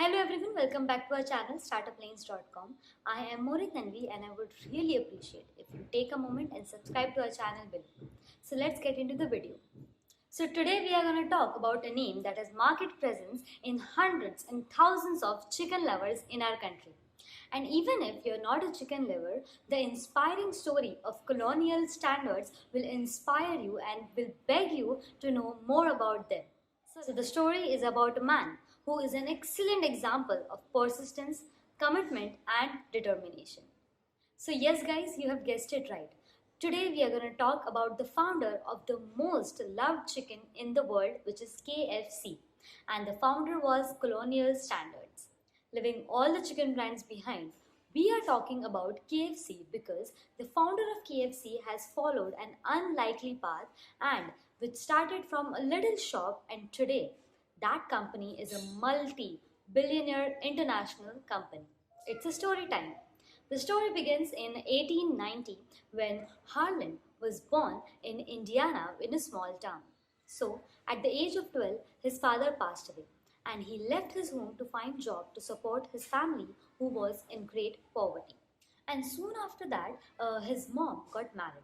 Hello everyone, welcome back to our channel startuplanes.com. I am Tanvi and I would really appreciate if you take a moment and subscribe to our channel below. So let's get into the video. So today we are going to talk about a name that has market presence in hundreds and thousands of chicken lovers in our country. And even if you're not a chicken lover, the inspiring story of colonial standards will inspire you and will beg you to know more about them. So the story is about a man who is an excellent example of persistence, commitment and determination. So yes guys, you have guessed it right. Today we are going to talk about the founder of the most loved chicken in the world, which is KFC. And the founder was Colonial Standards. Leaving all the chicken brands behind, we are talking about KFC because the founder of KFC has followed an unlikely path and which started from a little shop, and today that company is a multi-billionaire international company. It's a story time. The story begins in 1890 when Harland was born in Indiana in a small town. So, at the age of 12, his father passed away and he left his home to find job to support his family who was in great poverty. And soon after that, his mom got married.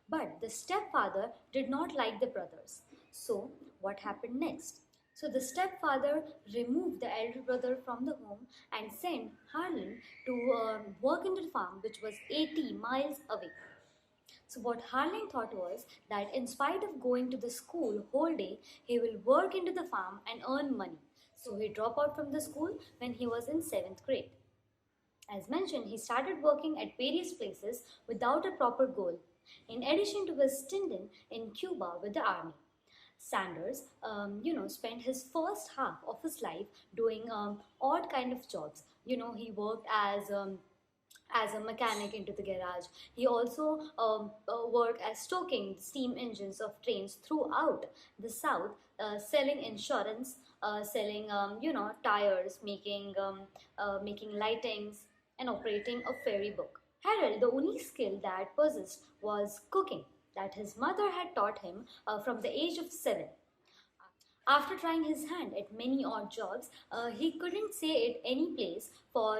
But the stepfather did not like the brothers. So, what happened next? So the stepfather removed the elder brother from the home and sent Harlan to work in the farm, which was 80 miles away. So what Harlan thought was that in spite of going to the school whole day, he will work into the farm and earn money. So he dropped out from the school when he was in 7th grade. As mentioned, he started working at various places without a proper goal, in addition to his stint in Cuba with the army. Sanders, spent his first half of his life doing odd kind of jobs. He worked as a mechanic into the garage. He also worked as stoking steam engines of trains throughout the South, selling insurance, selling tires, making lightings, and operating a ferry book. Harold, the only skill that possessed was cooking, that his mother had taught him from the age of 7. After trying his hand at many odd jobs, he couldn't stay at any place for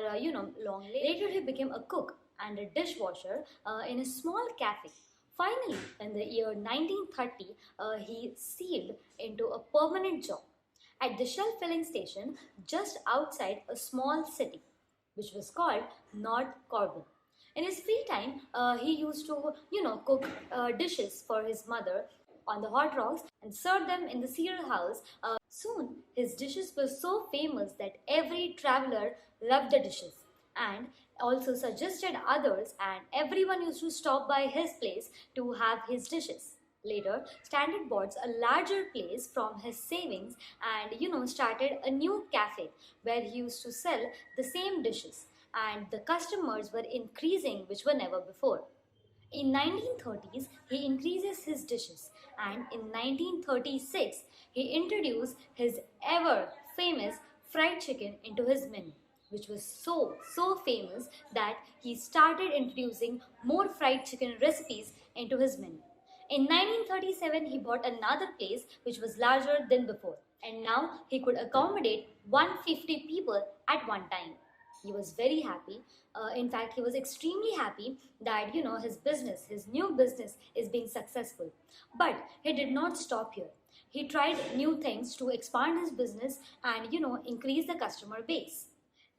long. Later, he became a cook and a dishwasher in a small cafe. Finally, in the year 1930, he sealed into a permanent job at the shell filling station just outside a small city, which was called North Corbin. In his free time, he used to, cook dishes for his mother on the hot rocks and serve them in the cereal house. Soon, his dishes were so famous that every traveler loved the dishes and also suggested others, and everyone used to stop by his place to have his dishes. Later, Standard bought a larger place from his savings and started a new cafe where he used to sell the same dishes, and the customers were increasing, which were never before. In 1930s, he increases his dishes, and in 1936, he introduced his ever famous fried chicken into his menu, which was so famous that he started introducing more fried chicken recipes into his menu. In 1937, he bought another place which was larger than before, and now he could accommodate 150 people at one time. He was very happy. In fact, he was extremely happy that his new business is being successful. But he did not stop here. He tried new things to expand his business and increase the customer base.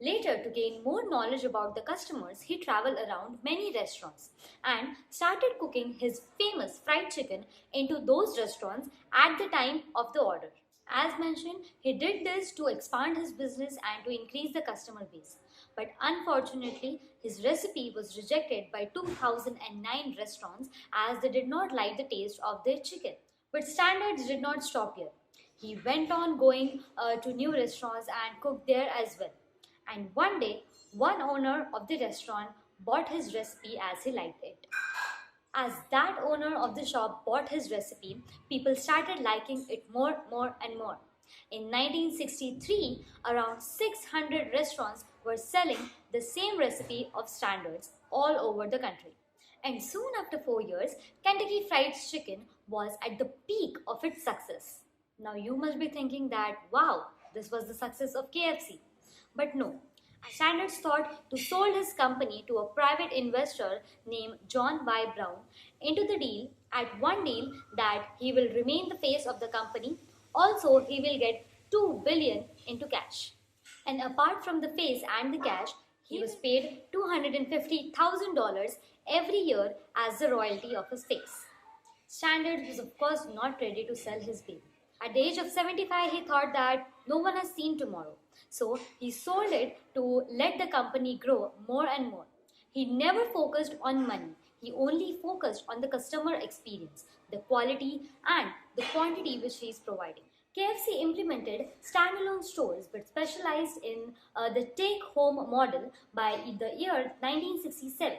Later, to gain more knowledge about the customers, he traveled around many restaurants and started cooking his famous fried chicken into those restaurants at the time of the order. As mentioned, he did this to expand his business and to increase the customer base. But unfortunately, his recipe was rejected by 2009 restaurants as they did not like the taste of their chicken. But Standards did not stop here. He went on going to new restaurants and cooked there as well. And one day, one owner of the restaurant bought his recipe as he liked it. As that owner of the shop bought his recipe, people started liking it more and more. In 1963, around 600 restaurants were selling the same recipe of Standards all over the country. And soon after 4 years, Kentucky Fried Chicken was at the peak of its success. Now you must be thinking that, wow, this was the success of KFC. But no, Standards thought to sold his company to a private investor named John Y. Brown into the deal at one deal that he will remain the face of the company. Also, he will get 2 billion into cash. And apart from the face and the cash, he was paid $250,000 every year as the royalty of his face. Standard was of course not ready to sell his baby. At the age of 75, he thought that no one has seen tomorrow. So he sold it to let the company grow more and more. He never focused on money. He only focused on the customer experience, the quality and the quantity which he is providing. KFC implemented standalone stores but specialized in the take-home model by the year 1967.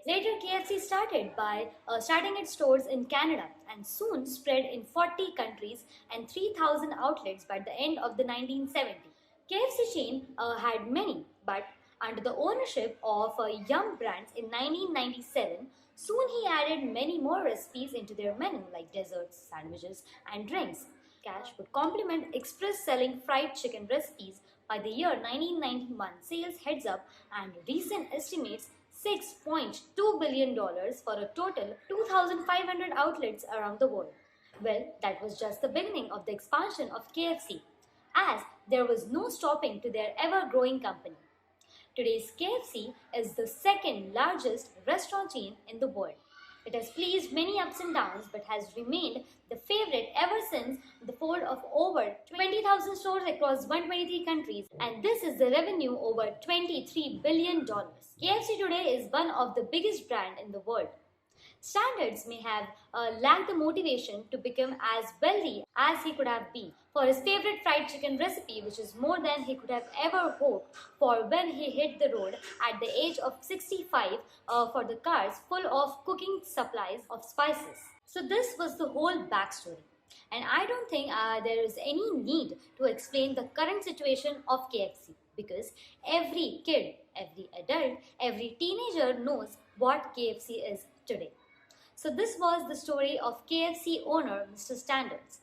Later, KFC started by starting its stores in Canada and soon spread in 40 countries and 3,000 outlets by the end of the 1970s. KFC chain had many, but under the ownership of Yum Brands in 1997, soon he added many more recipes into their menu like desserts, sandwiches, and drinks. Cash would complement express selling fried chicken recipes. By the year 1991, sales heads up and recent estimates $6.2 billion for a total 2,500 outlets around the world. Well, that was just the beginning of the expansion of KFC, as there was no stopping to their ever-growing company. Today's KFC is the second largest restaurant chain in the world. It has pleased many ups and downs but has remained the favorite ever since the fold of over 20,000 stores across 123 countries, and this is the revenue over $23 billion. KFC today is one of the biggest brands in the world. Standards may have lacked the motivation to become as wealthy as he could have been for his favorite fried chicken recipe, which is more than he could have ever hoped for when he hit the road at the age of 65 for the cars full of cooking supplies of spices. So this was the whole backstory. And I don't think there is any need to explain the current situation of KFC because every kid, every adult, every teenager knows what KFC is today. So this was the story of KFC owner Mr. Standards.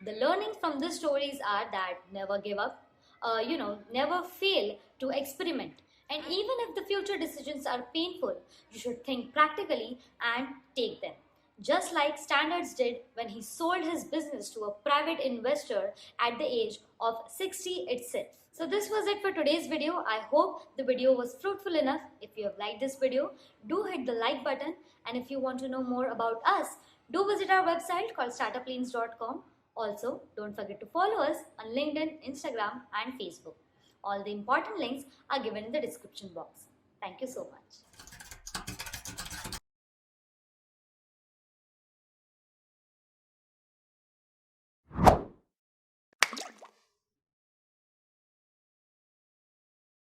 The learnings from these stories are that never give up, never fail to experiment. And even if the future decisions are painful, you should think practically and take them. Just like Standards did when he sold his business to a private investor at the age of 60 itself. So this was it for today's video. I hope the video was fruitful enough. If you have liked this video, do hit the like button. And if you want to know more about us, do visit our website called startuplanes.com. Also, don't forget to follow us on LinkedIn, Instagram and Facebook. All the important links are given in the description box. Thank you so much.